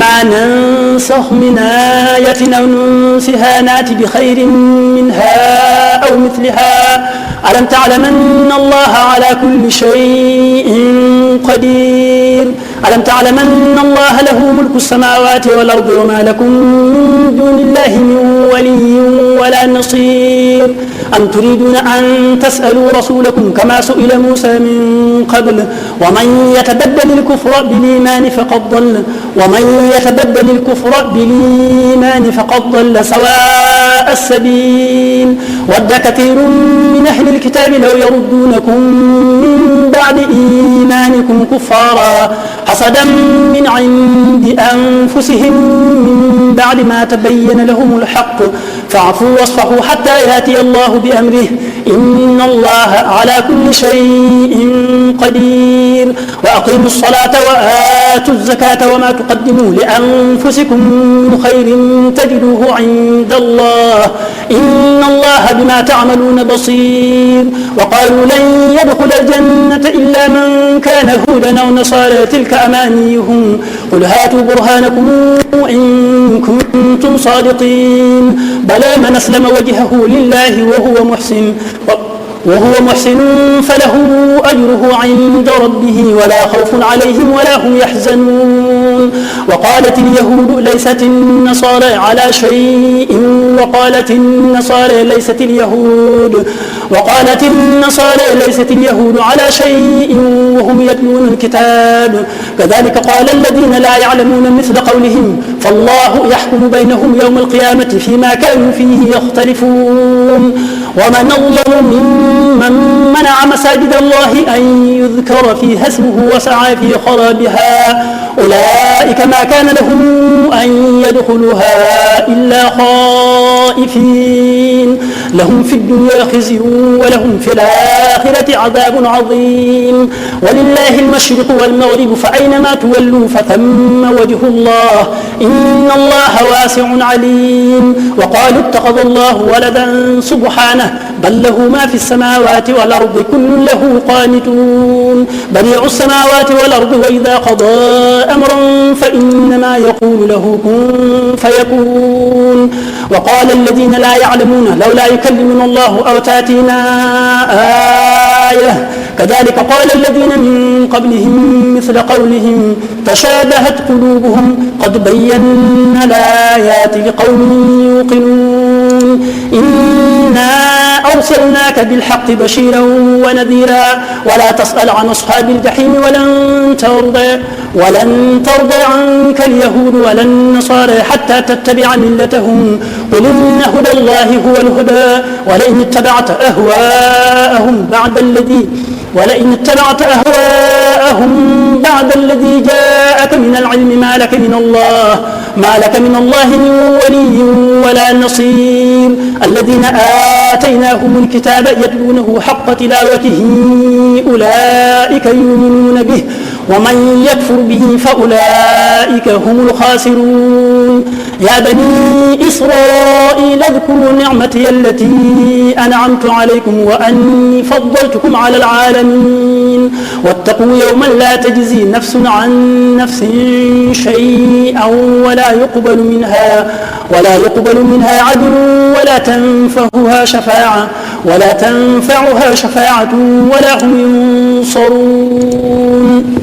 ما ننسخ من آية أو ننسها نات بخير منها أو مثلها ألم تعلم أن الله على كل شيء قدير ألم تعلم أن الله له ملك السماوات والأرض وما لكم من دون الله من ولي ولا نصير أم تريدون أن تسألوا رسولكم كما سئل موسى من قبل ومن يتبدل الكفر بالإيمان فقد ضل سواء السبيل ود كثير من أهل الكتاب لو يردونكم من بعد إيمانكم كفارا حسدا من عند أنفسهم من بعد ما تبين لهم الحق فاعفوا واصفحوا حتى يأتي الله بأمره إن الله على كل شيء قدير وأقيموا الصلاة وآتوا الزكاة وما تقدموا لأنفسكم من خير تجدوه عند الله إن الله بما تعملون بصير وقالوا لن يدخل الجنة إلا من كان هودا أو نصارى تلك أمانيهم قل هاتوا برهانكم إن كنتم صادقين بلى من أسلم وجهه لله وهو محسن فله أجره عند ربه ولا خوف عليهم ولا هم يحزنون وقالت اليهود ليست النصارى على شيء وقالت النصارى ليست اليهود على شيء وهم يتلون الكتاب كذلك قال الذين لا يعلمون مثل قولهم فالله يحكم بينهم يوم القيامة فيما كانوا فيه يختلفون ومن أظلم ممن منع مساجد الله أن يذكر فيها اسمه وسعى في خرابها أولئك ما كان لهم أن يدخلوها إلا خائفين لهم في الدنيا خزي ولهم في الآخرة عذاب عظيم ولله المشرق والمغرب فأينما تولوا فثم وجه الله إن الله واسع عليم وقالوا اتخذ الله ولدا سبحانه بل له ما في السماوات والأرض كل له قانتون بديع السماوات والأرض وإذا قضى أمرا فإنما يقول له كن فيكون وقال الذين لا يعلمون لولا يكلمنا الله أو تأتينا آية كذلك قال الذين من قبلهم مثل قولهم تشابهت قلوبهم قد بينا الآيات لقوم يوقنون إنا أرسلناك بالحق بشيرا ونذيرا ولا تسأل عن أصحاب الجحيم ولن ترضى عنك اليهود ولا النصارى حتى تتبع ملتهم قل إن هدى الله هو الهدى ولئن اتبعت أهواءهم بعد الذي جاءك من العلم ما لك من الله من ولي ولا نصير الذين آتيناهم الكتاب يتلونه حق تلاوته أولئك يؤمنون به ومن يكفر به فأولئك هم الخاسرون يا بني إسرائيل اذكروا نعمتي التي أنعمت عليكم وأني فضلتكم على العالمين واتقوا يوما لا تجزي نفس عن نفس شيئا ولا يقبل منها عدل ولا تنفعها شفاعة ولا هم ينصرون